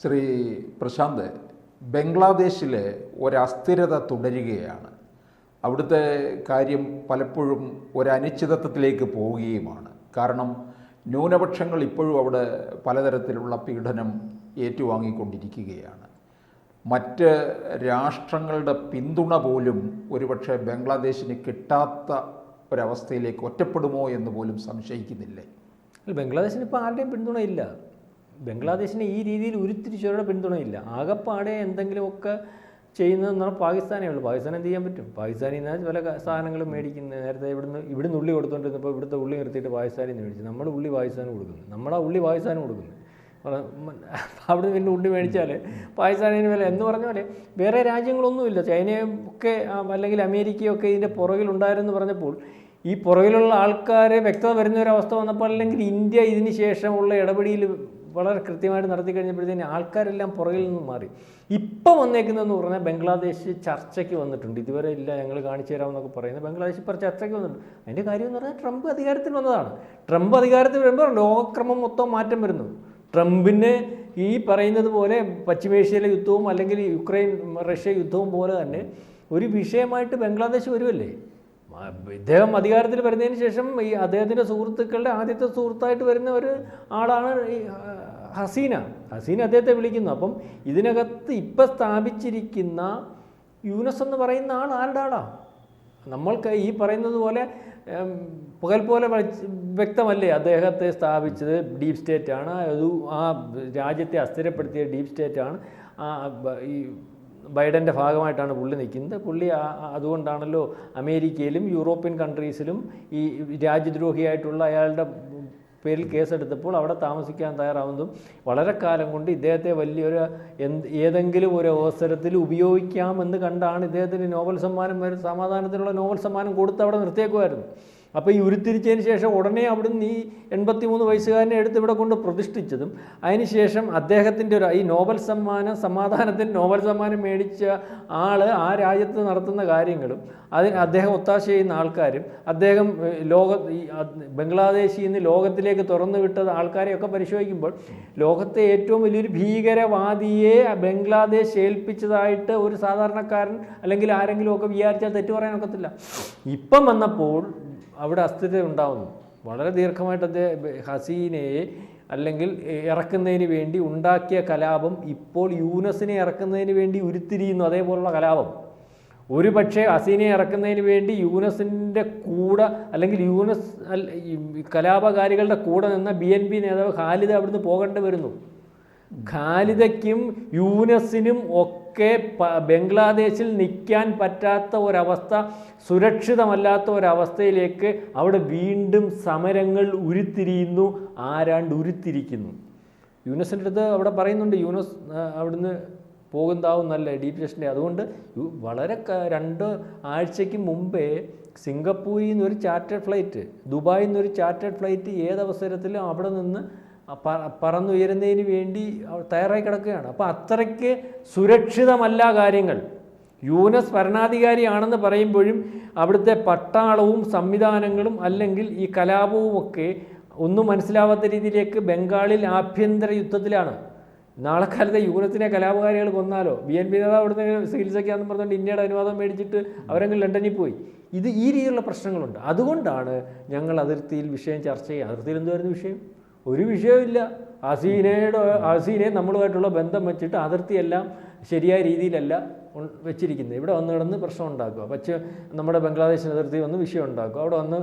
ശ്രീ പ്രശാന്ത്, ബംഗ്ലാദേശിലെ ഒരസ്ഥിരത തുടരുകയാണ്. അവിടുത്തെ കാര്യം പലപ്പോഴും ഒരനിശ്ചിതത്വത്തിലേക്ക് പോവുകയുമാണ്. കാരണം ന്യൂനപക്ഷങ്ങൾ ഇപ്പോഴും അവിടെ പലതരത്തിലുള്ള പീഡനം ഏറ്റുവാങ്ങിക്കൊണ്ടിരിക്കുകയാണ്. മറ്റ് രാഷ്ട്രങ്ങളുടെ പിന്തുണ പോലും ഒരുപക്ഷെ ബംഗ്ലാദേശിന് കിട്ടാത്ത ഒരവസ്ഥയിലേക്ക് ഒറ്റപ്പെടുമോ എന്ന് പോലും സംശയിക്കുന്നില്ലേ? ബംഗ്ലാദേശിന് ഇപ്പോൾ ആരുടെയും പിന്തുണയില്ല. ബംഗ്ലാദേശിന് ഈ രീതിയിൽ ഉരുത്തിരിച്ചവരുടെ പിന്തുണയില്ല. ആകെപ്പാടെ എന്തെങ്കിലുമൊക്കെ ചെയ്യുന്നതെന്ന് പറഞ്ഞാൽ പാകിസ്ഥാനേ ഉള്ളൂ. പാകിസ്ഥാൻ എന്ത് ചെയ്യാൻ പറ്റും? പാകിസ്ഥാനിൽ നിന്ന് പല സാധനങ്ങളും മേടിക്കുന്നത്. നേരത്തെ ഇവിടുന്ന് ഉള്ളി കൊടുത്തുകൊണ്ടിരുന്നപ്പോൾ ഇവിടുത്തെ ഉള്ളി നിർത്തിയിട്ട് പാകിസ്ഥാനിൽ നിന്ന് മേടിച്ചു. നമ്മുടെ ഉള്ളി പാകിസ്ഥാന് കൊടുക്കുന്നു, നമ്മുടെ ഉള്ളി പാകിസ്ഥാന് കൊടുക്കുന്നു. അവിടെ പിന്നെ ഉള്ളി മേടിച്ചാൽ പാകിസ്ഥാനിന് വില എന്ന് പറഞ്ഞ പോലെ വേറെ രാജ്യങ്ങളൊന്നുമില്ല. ചൈനയൊക്കെ അല്ലെങ്കിൽ അമേരിക്കയൊക്കെ ഇതിൻ്റെ പുറകിലുണ്ടായിരുന്നു പറഞ്ഞപ്പോൾ ഈ പുറകിലുള്ള ആൾക്കാരെ വ്യക്തത വരുന്ന ഒരവസ്ഥ വന്നപ്പോൾ, അല്ലെങ്കിൽ ഇന്ത്യ ഇതിന് ശേഷമുള്ള ഇടപെടിയിൽ വളരെ കൃത്യമായിട്ട് നടത്തി കഴിഞ്ഞപ്പോഴത്തേന് ആൾക്കാരെല്ലാം പുറകിൽ നിന്ന് മാറി. ഇപ്പം വന്നേക്കുന്നതെന്ന് പറഞ്ഞാൽ ബംഗ്ലാദേശ് ചർച്ചയ്ക്ക് വന്നിട്ടുണ്ട്. ഇതുവരെ ഇല്ല, ഞങ്ങൾ കാണിച്ചു തരാമെന്നൊക്കെ പറയുന്നത്. ബംഗ്ലാദേശ് ഇപ്പോൾ ചർച്ചയ്ക്ക് വന്നിട്ടുണ്ട്. അതിൻ്റെ കാര്യം എന്ന് പറഞ്ഞാൽ ട്രംപ് അധികാരത്തിൽ വന്നതാണ്. ട്രംപ് അധികാരത്തിൽ വരുമ്പോൾ ലോകക്രമം മൊത്തം മാറ്റം വരുന്നു. ട്രംപിന് ഈ പറയുന്നത് പോലെ പശ്ചിമേഷ്യയിലെ യുദ്ധവും അല്ലെങ്കിൽ യുക്രൈൻ റഷ്യ യുദ്ധവും പോലെ തന്നെ ഒരു വിഷയമായിട്ട് ബംഗ്ലാദേശ് വരുമല്ലേ. ഇദ്ദേഹം അധികാരത്തിൽ വരുന്നതിന് ശേഷം ഈ അദ്ദേഹത്തിൻ്റെ സുഹൃത്തുക്കളുടെ ആദ്യത്തെ സുഹൃത്തായിട്ട് വരുന്ന ഒരു ആളാണ് ഈ ഹസീന അദ്ദേഹത്തെ വിളിക്കുന്നു. അപ്പം ഇതിനകത്ത് ഇപ്പം സ്ഥാപിച്ചിരിക്കുന്ന യൂനസ് എന്ന് പറയുന്ന ആൾ ആരുടെ ആളാണ്? നമ്മൾക്ക് ഈ പറയുന്നത് പോലെ പകൽ പോലെ വ്യക്തമല്ലേ അദ്ദേഹത്തെ സ്ഥാപിച്ചത് ഡീപ് സ്റ്റേറ്റാണ്. ആ രാജ്യത്തെ അസ്ഥിരപ്പെടുത്തിയ ഡീപ് സ്റ്റേറ്റാണ്. ഈ ബൈഡൻ്റെ ഭാഗമായിട്ടാണ് പുള്ളി നിൽക്കുന്നത്. പുള്ളി അതുകൊണ്ടാണല്ലോ അമേരിക്കയിലും യൂറോപ്യൻ കൺട്രീസിലും ഈ രാജ്യദ്രോഹിയായിട്ടുള്ള അയാളുടെ പേരിൽ കേസെടുത്തപ്പോൾ അവിടെ താമസിക്കാൻ തയ്യാറാവുന്നതും വളരെ കാലം കൊണ്ട് ഇദ്ദേഹത്തെ വലിയൊരു ഏതെങ്കിലും ഒരു അവസരത്തിൽ ഉപയോഗിക്കാമെന്ന് കണ്ടാണ് ഇദ്ദേഹത്തിന് നോബൽ സമ്മാനം സമാധാനത്തിനുള്ള നോബൽ സമ്മാനം കൊടുത്ത് അവിടെ നിർത്തിയേക്കുമായിരുന്നു. അപ്പോൾ ഈ ഉരുത്തിരിച്ചതിന് ശേഷം ഉടനെ അവിടുന്ന് ഈ 83 വയസ്സുകാരനെ എടുത്ത് ഇവിടെ കൊണ്ട് പ്രതിഷ്ഠിച്ചതും അതിനുശേഷം അദ്ദേഹത്തിൻ്റെ ഈ നോബൽ സമാധാനത്തിന് നോബൽ സമ്മാനം മേടിച്ച ആൾ ആ രാജ്യത്ത് നടത്തുന്ന കാര്യങ്ങളും അദ്ദേഹം ഒത്താശ ചെയ്യുന്ന ആൾക്കാരും അദ്ദേഹം ബംഗ്ലാദേശിൽ നിന്ന് ലോകത്തിലേക്ക് തുറന്നു വിട്ട ആൾക്കാരെയൊക്കെ പരിശോധിക്കുമ്പോൾ ലോകത്തെ ഏറ്റവും വലിയൊരു ഭീകരവാദിയെ ബംഗ്ലാദേശ് ഏൽപ്പിച്ചതായിട്ട് ഒരു സാധാരണക്കാരൻ അല്ലെങ്കിൽ ആരെങ്കിലുമൊക്കെ വിചാരിച്ചാൽ തെറ്റു പറയാനൊക്കത്തില്ല. ഇപ്പം വന്നപ്പോൾ അവിടെ അസ്ഥിരത ഉണ്ടാകുന്നു. വളരെ ദീർഘമായിട്ട് അദ്ദേഹം ഹസീനയെ അല്ലെങ്കിൽ ഇറക്കുന്നതിന് വേണ്ടി ഉണ്ടാക്കിയ കലാപം ഇപ്പോൾ യൂനസിനെ ഇറക്കുന്നതിന് വേണ്ടി ഉരുത്തിരിയുന്നു. അതേപോലുള്ള കലാപം ഒരു പക്ഷേ ഹസീനയെ ഇറക്കുന്നതിന് വേണ്ടി യൂനസിൻ്റെ കൂടെ അല്ലെങ്കിൽ യൂനസ് കലാപകാരികളുടെ കൂടെ നിന്ന BNP നേതാവ് ഖാലിദ അവിടുന്ന് പോകേണ്ടി വരുന്നു. ഖാലിദയ്ക്കും യൂനസിനും ഒക്കെ ബംഗ്ലാദേശിൽ നിൽക്കാൻ പറ്റാത്ത ഒരവസ്ഥ, സുരക്ഷിതമല്ലാത്ത ഒരവസ്ഥയിലേക്ക് അവിടെ വീണ്ടും സമരങ്ങൾ ഉരുത്തിരിയുന്നു. ആരാണ്ട് ഉരുത്തിരിക്കുന്നു. യൂനസിൻ്റെ അടുത്ത് അവിടെ പറയുന്നുണ്ട് യൂനസ് അവിടുന്ന് പോകുന്നതാവും നല്ല ഡീപ് സ്റ്റേഷൻ്റെ. അതുകൊണ്ട് വളരെ 2 ആഴ്ചയ്ക്ക് മുമ്പേ സിംഗപ്പൂരിൽ നിന്നൊരു ചാർട്ടേഡ് ഫ്ലൈറ്റ്, ദുബായിൽ നിന്നൊരു ചാർട്ടേഡ് ഫ്ലൈറ്റ് ഏതവസരത്തിലും അവിടെ നിന്ന് പറന്നുയരുന്നതിന് വേണ്ടി തയ്യാറായി കിടക്കുകയാണ്. അപ്പോൾ അത്രയ്ക്ക് സുരക്ഷിതമല്ല കാര്യങ്ങൾ. യൂനസ് ഭരണാധികാരിയാണെന്ന് പറയുമ്പോഴും അവിടുത്തെ പട്ടാളവും സംവിധാനങ്ങളും അല്ലെങ്കിൽ ഈ കലാപവും ഒക്കെ ഒന്നും മനസ്സിലാവാത്ത രീതിയിലേക്ക് ബംഗാളിൽ ആഭ്യന്തര യുദ്ധത്തിലാണ്. നാളെ കാലത്തെ യൂനസിനെ കലാപകാരികൾ കൊന്നാലോ? BNP നേതാവ് അവിടുന്ന് ചികിത്സയ്ക്കാന്ന് പറഞ്ഞുകൊണ്ട് ഇന്ത്യയുടെ അനുവാദം മേടിച്ചിട്ട് അവരെങ്കിലും ലണ്ടനിൽ പോയി. ഈ രീതിയിലുള്ള പ്രശ്നങ്ങളുണ്ട്. അതുകൊണ്ടാണ് ഞങ്ങൾ അതിർത്തിയിൽ വിഷയം ചർച്ച ചെയ്യുക. അതിർത്തിയിൽ എന്തുവായിരുന്നു വിഷയം? ഒരു വിഷയമില്ല. ഹസീനയെ നമ്മളുമായിട്ടുള്ള ബന്ധം വെച്ചിട്ട് അതിർത്തിയെല്ലാം ശരിയായ രീതിയിലല്ല വെച്ചിരിക്കുന്നത്. ഇവിടെ വന്ന് കിടന്ന് പ്രശ്നം ഉണ്ടാക്കുക. പക്ഷേ നമ്മുടെ ബംഗ്ലാദേശ് അതിർത്തി വന്ന് വിഷയം ഉണ്ടാക്കുക. അവിടെ വന്ന്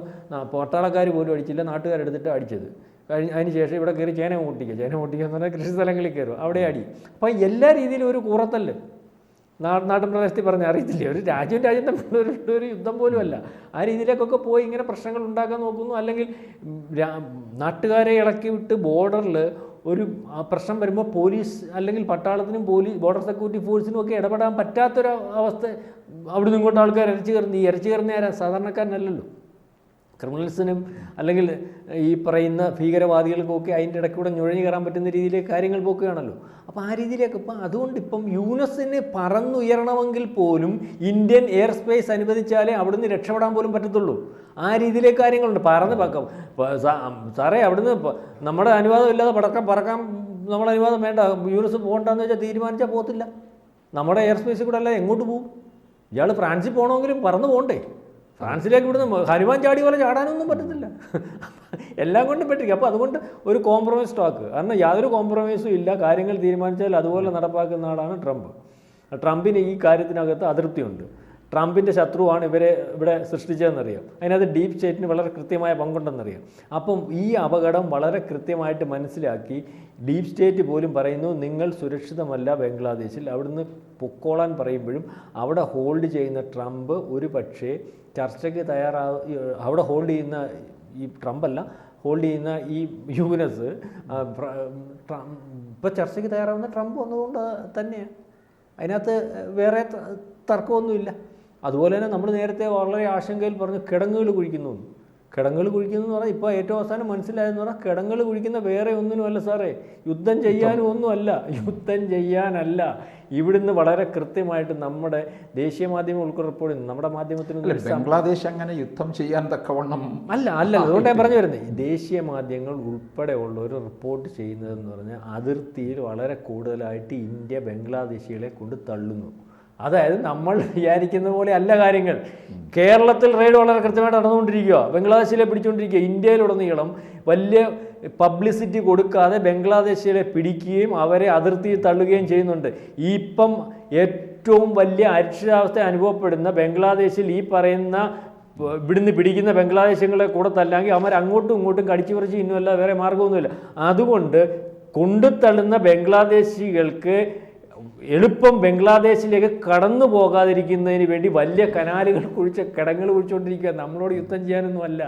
പട്ടാളക്കാർ പോലും അടിച്ചില്ല, നാട്ടുകാരെടുത്തിട്ട് അടിച്ചത്. അതിന് ശേഷം ഇവിടെ കയറി ചേന മുട്ടിക്കുക എന്ന് പറഞ്ഞാൽ കൃഷി സ്ഥലങ്ങളിൽ കയറും, അവിടെ അടി. അപ്പോൾ എല്ലാ രീതിയിലും ഒരു കൂറത്തല്ല്. നാട്ടിൻ പ്രദേശത്തിൽ പറഞ്ഞാൽ അറിയത്തില്ലേ, ഒരു രാജ്യം തമ്മിലുള്ള ഒരു യുദ്ധം പോലും അല്ല. ആ രീതിയിലേക്കൊക്കെ പോയി ഇങ്ങനെ പ്രശ്നങ്ങൾ ഉണ്ടാക്കാൻ നോക്കുന്നു. അല്ലെങ്കിൽ നാട്ടുകാരെ ഇളക്കി വിട്ട് ബോർഡറിൽ ഒരു പ്രശ്നം വരുമ്പോൾ പോലീസ് അല്ലെങ്കിൽ പട്ടാളത്തിനും ബോർഡർ സെക്യൂരിറ്റി ഫോഴ്സിനും ഒക്കെ ഇടപെടാൻ പറ്റാത്തൊരു അവസ്ഥ. അവിടുന്ന് ഇങ്ങോട്ട് ആൾക്കാർ ഇരച്ചു കയറുന്ന ആരാ? സാധാരണക്കാരനല്ലല്ലോ. ക്രിമിനൽസിനും അല്ലെങ്കിൽ ഈ പറയുന്ന ഭീകരവാദികൾക്കൊക്കെ അതിൻ്റെ ഇടയ്ക്കൂടെ നുഴഞ്ഞു കയറാൻ പറ്റുന്ന രീതിയിലേക്ക് കാര്യങ്ങൾ പോക്കുകയാണല്ലോ. അപ്പോൾ ആ രീതിയിലേക്ക് അതുകൊണ്ട് ഇപ്പം യൂനസിന് പറന്നുയരണമെങ്കിൽ പോലും ഇന്ത്യൻ എയർ സ്പേസ് അനുവദിച്ചാലേ അവിടുന്ന് രക്ഷപ്പെടാൻ പോലും പറ്റത്തുള്ളൂ. ആ രീതിയിലേക്ക് കാര്യങ്ങളുണ്ട്. പറന്ന് സാറേ അവിടുന്ന് നമ്മുടെ അനുവാദം ഇല്ലാതെ പറക്കാൻ നമ്മൾ അനുവാദം വേണ്ട, യൂനിസ് പോകണ്ടെന്ന് വെച്ചാൽ തീരുമാനിച്ചാൽ പോകത്തില്ല. നമ്മുടെ എയർ സ്പേസിൽ കൂടെ അല്ല എങ്ങോട്ട് പോകും? ഇയാൾ ഫ്രാൻസിൽ പോകണമെങ്കിലും പറന്ന് പോകണ്ടേ? ഫ്രാൻസിലേക്ക് ഇവിടുന്ന് ഹനുമാൻ ചാടി പോലെ ചാടാനൊന്നും പറ്റത്തില്ല. എല്ലാം കൊണ്ടും പറ്റില്ല. അപ്പോൾ അതുകൊണ്ട് ഒരു കോംപ്രമൈസ് ടോക്ക്, കാരണം യാതൊരു കോംപ്രമൈസും ഇല്ല. കാര്യങ്ങൾ തീരുമാനിച്ചാൽ അതുപോലെ നടപ്പാക്കുന്ന ആളാണ് ട്രംപ്. ട്രംപിന് ഈ കാര്യത്തിനകത്ത് അതൃപ്തിയുണ്ട്. ട്രംപിൻ്റെ ശത്രുവാണ് ഇവരെ ഇവിടെ സൃഷ്ടിച്ചതെന്നറിയാം. അതിനകത്ത് ഡീപ് സ്റ്റേറ്റിന് വളരെ കൃത്യമായ പങ്കുണ്ടെന്നറിയാം. അപ്പം ഈ അപകടം വളരെ കൃത്യമായിട്ട് മനസ്സിലാക്കി ഡീപ് സ്റ്റേറ്റ് പോലും പറയുന്നു, നിങ്ങൾ സുരക്ഷിതമല്ല ബംഗ്ലാദേശിൽ, അവിടുന്ന് പൊക്കോളാൻ പറയുമ്പോഴും അവിടെ ഹോൾഡ് ചെയ്യുന്ന ട്രംപ് ഒരു പക്ഷേ ചർച്ചയ്ക്ക് അവിടെ ഹോൾഡ് ചെയ്യുന്ന ഈ ട്രംപല്ല, ഹോൾഡ് ചെയ്യുന്ന ഈ യൂനസ് ഇപ്പോൾ ചർച്ചയ്ക്ക് തയ്യാറാവുന്ന ട്രംപ് വന്നതുകൊണ്ട് തന്നെയാണ്. അതിനകത്ത് വേറെ തർക്കമൊന്നുമില്ല. അതുപോലെ തന്നെ നമ്മൾ നേരത്തെ വളരെ ആശങ്കയിൽ പറഞ്ഞു കിടങ്ങുകൾ കുഴിക്കുന്നു. കിടങ്ങുകൾ കുഴിക്കുന്നു എന്ന് പറഞ്ഞാൽ ഇപ്പോൾ ഏറ്റവും അവസാനം മനസ്സിലായെന്ന് പറഞ്ഞാൽ കിടങ്ങുകൾ കുഴിക്കുന്ന വേറെ ഒന്നിനുമല്ല സാറേ, യുദ്ധം ചെയ്യാനും ഒന്നുമല്ല. യുദ്ധം ചെയ്യാനല്ല. ഇവിടുന്ന് വളരെ കൃത്യമായിട്ട് നമ്മുടെ ദേശീയ മാധ്യമം ഉൾപ്പെടെ റിപ്പോർട്ട് ചെയ്യുന്നു. നമ്മുടെ മാധ്യമത്തിന് ബംഗ്ലാദേശ് അങ്ങനെ യുദ്ധം ചെയ്യാൻ തക്കവണ്ണം അല്ല അതുകൊണ്ടാണ് പറഞ്ഞു വരുന്നത്. ദേശീയ മാധ്യമങ്ങൾ ഉൾപ്പെടെ ഉള്ളവർ റിപ്പോർട്ട് ചെയ്യുന്നതെന്ന് പറഞ്ഞാൽ അതിർത്തിയിൽ വളരെ കൂടുതലായിട്ട് ഇന്ത്യ ബംഗ്ലാദേശികളെ കൊണ്ട് തള്ളുന്നു. അതായത് നമ്മൾ വിചാരിക്കുന്ന പോലെ അല്ല കാര്യങ്ങൾ. കേരളത്തിൽ റെയ്ഡ് വളരെ കൃത്യമായിട്ട് നടന്നുകൊണ്ടിരിക്കുക, ബംഗ്ലാദേശിലെ പിടിച്ചുകൊണ്ടിരിക്കുക. ഇന്ത്യയിലുടനീളം വലിയ പബ്ലിസിറ്റി കൊടുക്കാതെ ബംഗ്ലാദേശികളെ പിടിക്കുകയും അവരെ അതിർത്തിയിൽ തള്ളുകയും ചെയ്യുന്നുണ്ട്. ഇപ്പം ഏറ്റവും വലിയ അരിക്ഷരാവസ്ഥ അനുഭവപ്പെടുന്ന ബംഗ്ലാദേശിൽ ഈ പറയുന്ന ഇവിടുന്ന് പിടിക്കുന്ന ബംഗ്ലാദേശികളെ കൂടെ തല്ലെങ്കിൽ അവർ അങ്ങോട്ടും ഇങ്ങോട്ടും കടിച്ചു പറിച്ച് ഇന്നുമല്ല, വേറെ മാർഗമൊന്നുമില്ല. അതുകൊണ്ട് കൊണ്ടുതള്ളുന്ന ബംഗ്ലാദേശികൾക്ക് എളുപ്പം ബംഗ്ലാദേശിലേക്ക് കടന്നു പോകാതിരിക്കുന്നതിന് വേണ്ടി വലിയ കനാലുകൾ കിടങ്ങൾ കുഴിച്ചുകൊണ്ടിരിക്കുക. നമ്മളോട് യുദ്ധം ചെയ്യാനൊന്നുമല്ല.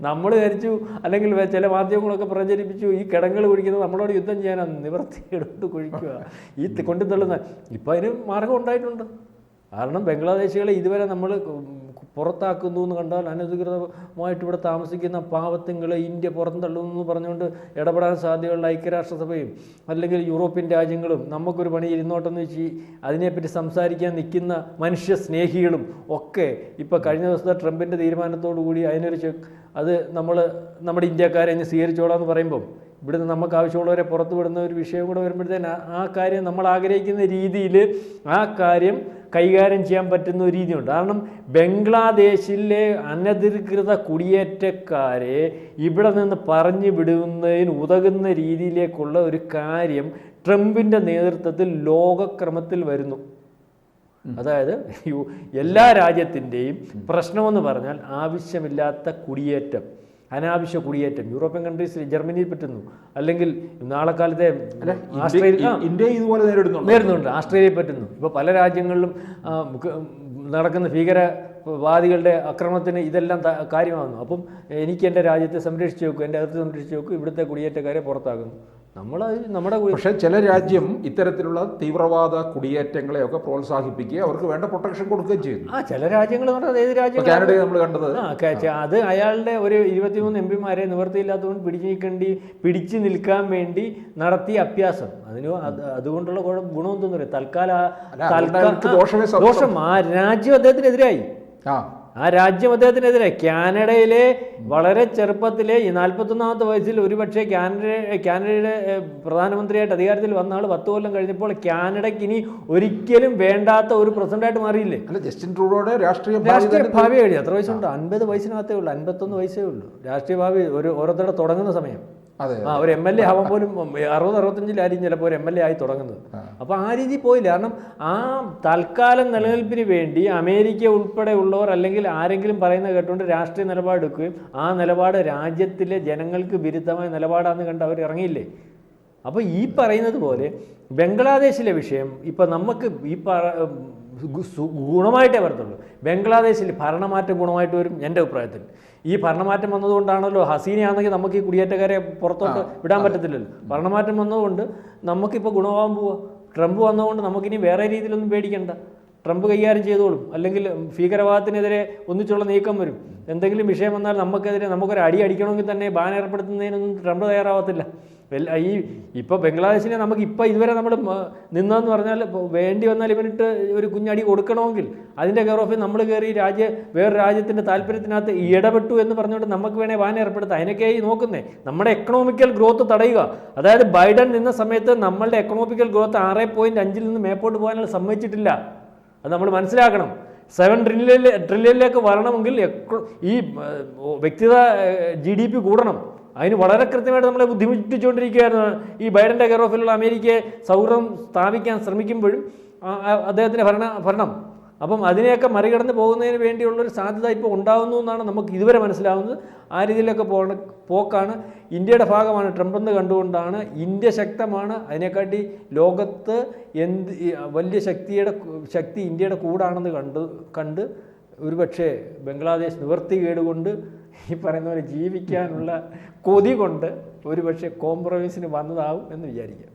നമ്മൾ ധരിച്ചു, അല്ലെങ്കിൽ ചില മാധ്യമങ്ങളൊക്കെ പ്രചരിപ്പിച്ചു ഈ കിടങ്ങൾ കുഴിക്കുന്നത് നമ്മളോട് യുദ്ധം ചെയ്യാനാണ്. നിവർത്തിയെടുത്ത് കുഴിക്കുക ഈ കൊണ്ടുതള്ളുന്ന. ഇപ്പം അതിന് മാർഗം ഉണ്ടായിട്ടുണ്ട്. കാരണം ബംഗ്ലാദേശികളെ ഇതുവരെ നമ്മൾ പുറത്താക്കുന്നു എന്ന് കണ്ടാൽ അനധികൃതമായിട്ട് ഇവിടെ താമസിക്കുന്ന പാവത്തുങ്ങളെ ഇന്ത്യ പുറന്തള്ളുന്നു എന്ന് പറഞ്ഞുകൊണ്ട് ഇടപെടാൻ സാധ്യതയുള്ള ഐക്യരാഷ്ട്രസഭയും അല്ലെങ്കിൽ യൂറോപ്യൻ രാജ്യങ്ങളും നമുക്കൊരു പണി ഇരുന്നോട്ടെന്ന് വെച്ച് അതിനെപ്പറ്റി സംസാരിക്കാൻ നിൽക്കുന്ന മനുഷ്യ സ്നേഹികളും ഒക്കെ ഇപ്പോൾ കഴിഞ്ഞ ദിവസത്തെ ട്രംപിൻ്റെ തീരുമാനത്തോടു കൂടി അത് നമ്മുടെ ഇന്ത്യക്കാരെ ഇനി സ്വീകരിച്ചോളാന്ന് പറയുമ്പം ഇവിടുന്ന് നമുക്ക് ആവശ്യമുള്ളവരെ പുറത്തു വിടുന്ന ഒരു വിഷയം കൂടെ വരുമ്പോഴത്തേന് ആ കാര്യം നമ്മൾ ആഗ്രഹിക്കുന്ന രീതിയിൽ ആ കാര്യം കൈകാര്യം ചെയ്യാൻ പറ്റുന്ന ഒരു രീതിയുണ്ട്. കാരണം ബംഗ്ലാദേശിലെ അനധികൃത കുടിയേറ്റക്കാരെ ഇവിടെ നിന്ന് പറഞ്ഞു വിടുന്നതിന് ഉതകുന്ന രീതിയിലേക്കുള്ള ഒരു കാര്യം ട്രംപിൻ്റെ നേതൃത്വത്തിൽ ലോകക്രമത്തിൽ വരുന്നു. അതായത് എല്ലാ രാജ്യത്തിൻ്റെയും പ്രശ്നമെന്ന് പറഞ്ഞാൽ ആവശ്യമില്ലാത്ത കുടിയേറ്റം, അനാവശ്യ കുടിയേറ്റം. യൂറോപ്യൻ കൺട്രീസിൽ ജർമ്മനിയിൽ പറ്റുന്നു, അല്ലെങ്കിൽ നാളെ കാലത്തെ ഇന്ത്യ ഇതുപോലെ നേരിടുന്നുണ്ട്. ആസ്ട്രേലിയയിൽ പറ്റുന്നു. ഇപ്പോൾ പല രാജ്യങ്ങളിലും നടക്കുന്ന ഭീകരവാദികളുടെ ആക്രമണത്തിന് ഇതെല്ലാം കാര്യമാകുന്നു. അപ്പം എനിക്ക് എൻ്റെ രാജ്യത്തെ സംരക്ഷിച്ച് വെക്കും, എൻ്റെ അതിർത്തി സംരക്ഷിച്ച് വെക്കും, ഇവിടുത്തെ കുടിയേറ്റക്കാരെ പുറത്താക്കുന്നു. നമ്മുടെ പക്ഷേ ചില രാജ്യം ഇത്തരത്തിലുള്ള തീവ്രവാദ കുടിയേറ്റങ്ങളെയൊക്കെ പ്രോത്സാഹിപ്പിക്കുകയും അവർക്ക് വേണ്ട പ്രൊട്ടക്ഷൻ കൊടുക്കുകയും ചെയ്യുന്നു. ചില രാജ്യങ്ങൾ എന്ന് പറഞ്ഞാൽ ഏത് രാജ്യം, കാനഡയെ നമ്മൾ കണ്ടത് അത് അയാളുടെ ഒരു 23 എംപിമാരെ നിവർത്തിയില്ലാത്തതുകൊണ്ട് പിടിച്ചു നിൽക്കാൻ വേണ്ടി നടത്തിയ അഭ്യാസം. അതുകൊണ്ടുള്ള ഗുണം എന്തെന്ന് പറയാം, ദോഷം ആ രാജ്യം അദ്ദേഹത്തിനെതിരായി. ആ രാജ്യം അദ്ദേഹത്തിനെതിരെ കാനഡയിലെ വളരെ ചെറുപ്പത്തിലെ ഈ 41ാമത്തെ വയസ്സിൽ ഒരുപക്ഷെ കാനഡയുടെ പ്രധാനമന്ത്രിയായിട്ട് അധികാരത്തിൽ വന്ന ആൾ 10 കൊല്ലം കഴിഞ്ഞപ്പോൾ കാനഡയ്ക്ക് ഇനി ഒരിക്കലും വേണ്ടാത്ത ഒരു പ്രസിഡന്റായിട്ട് മാറിയില്ലേ? ജസ്റ്റിൻ ട്രൂഡോയുടെ രാഷ്ട്രീയ ഭാവി കഴിഞ്ഞു. എത്ര വയസ്സുണ്ട്? 50 വയസ്സിനകത്തേ ഉള്ളൂ, 51 വയസ്സേ ഉള്ളൂ. രാഷ്ട്രീയ ഭാവി ഓരോരുത്തരുടെ തുടങ്ങുന്ന സമയം. ഒരു MLA ആവാൻ പോലും 60-65 ചിലപ്പോൾ ഒരു MLA ആയി തുടങ്ങുന്നത്. അപ്പോൾ ആ രീതി പോയില്ല. കാരണം ആ തൽക്കാലം നിലനിൽപ്പിന് വേണ്ടി അമേരിക്ക ഉൾപ്പെടെ ഉള്ളവർ അല്ലെങ്കിൽ ആരെങ്കിലും പറയുന്ന കേട്ടുകൊണ്ട് രാഷ്ട്രീയ നിലപാടെടുക്കുകയും ആ നിലപാട് രാജ്യത്തിലെ ജനങ്ങൾക്ക് വിരുദ്ധമായ നിലപാടാണെന്ന് കണ്ട് അവർ ഇറങ്ങിയില്ലേ? അപ്പോൾ ഈ പറയുന്നത് പോലെ ബംഗ്ലാദേശിലെ വിഷയം ഇപ്പം നമുക്ക് ഗുണമായിട്ടേ വരത്തുള്ളൂ. ബംഗ്ലാദേശിൽ ഭരണമാറ്റം ഗുണമായിട്ട് വരും എൻ്റെ അഭിപ്രായത്തിൽ. ഈ ഭരണമാറ്റം വന്നതുകൊണ്ടാണല്ലോ, ഹസീനയാണെങ്കിൽ നമുക്ക് ഈ കുടിയേറ്റക്കാരെ പുറത്തോട്ട് വിടാൻ പറ്റത്തില്ലല്ലോ. ഭരണമാറ്റം വന്നതുകൊണ്ട് നമുക്കിപ്പോൾ ഗുണമാകാൻ പോവുക. ട്രംപ് വന്നതുകൊണ്ട് നമുക്കിനി വേറെ രീതിയിലൊന്നും പേടിക്കണ്ട. ട്രംപ് കൈകാര്യം ചെയ്തോളും. അല്ലെങ്കിൽ ഭീകരവാദത്തിനെതിരെ ഒന്നിച്ചുള്ള നീക്കം വരും. എന്തെങ്കിലും വിഷയം വന്നാൽ നമുക്കൊരു അടി അടിക്കണമെങ്കിൽ തന്നെ ബാൻ ഏർപ്പെടുത്തുന്നതിനൊന്നും ട്രംപ് തയ്യാറാവത്തില്ല. ഇപ്പോൾ ബംഗ്ലാദേശിനെ നമുക്ക് ഇപ്പോൾ ഇതുവരെ നമ്മൾ നിന്നതെന്ന് പറഞ്ഞാൽ വേണ്ടി വന്നാൽ ഇവനിട്ട് ഒരു കുഞ്ഞടി കൊടുക്കണമെങ്കിൽ അതിൻ്റെ കെയർ ഓഫിൽ നമ്മൾ കയറി വേറെ രാജ്യത്തിൻ്റെ താല്പര്യത്തിനകത്ത് ഇടപെട്ടു എന്ന് പറഞ്ഞുകൊണ്ട് നമുക്ക് വേണേൽ വാന ഏർപ്പെടുത്താം. അതിനൊക്കെയായി നോക്കുന്നേ നമ്മുടെ എക്കണോമിക്കൽ ഗ്രോത്ത് തടയുക. അതായത് ബൈഡൻ നിന്ന സമയത്ത് നമ്മളുടെ എക്കണോമിക്കൽ ഗ്രോത്ത് 6.5 നിന്ന് മേപ്പോട്ട് പോകാനുള്ള സമ്മതിച്ചിട്ടില്ല. അത് നമ്മൾ മനസ്സിലാക്കണം. 7 ട്രില്യണിലേക്ക് വരണമെങ്കിൽ ഈ വ്യക്തിഗത GDP കൂടണം. അതിന് വളരെ കൃത്യമായിട്ട് നമ്മളെ ബുദ്ധിമുട്ടിച്ചുകൊണ്ടിരിക്കുകയായിരുന്നു ഈ ബൈഡൻ്റെ കെയർ ഓഫിലുള്ള അമേരിക്കയെ സൗഹൃദം സ്ഥാപിക്കാൻ ശ്രമിക്കുമ്പോഴും അദ്ദേഹത്തിൻ്റെ ഭരണം. അപ്പം അതിനെയൊക്കെ മറികടന്ന് പോകുന്നതിന് വേണ്ടിയുള്ളൊരു സാധ്യത ഇപ്പോൾ ഉണ്ടാകുന്നു എന്നാണ് നമുക്ക് ഇതുവരെ മനസ്സിലാവുന്നത്. ആ രീതിയിലൊക്കെ പോക്കാണ് ഇന്ത്യയുടെ ഭാഗമാണ് ട്രംപ് എന്ന് കണ്ടുകൊണ്ടാണ് ഇന്ത്യ ശക്തമാണ്. അതിനെക്കാട്ടി ലോകത്ത് വലിയ ശക്തി ഇന്ത്യയുടെ കൂടാണെന്ന് കണ്ട് ഒരുപക്ഷെ ബംഗ്ലാദേശ് നിവർത്തികേടുകൊണ്ട് ഈ പറയുന്ന പോലെ ജീവിക്കാനുള്ള കൊതി കൊണ്ട് ഒരുപക്ഷെ കോംപ്രമൈസിന് വന്നതാവും എന്ന് വിചാരിക്കാം.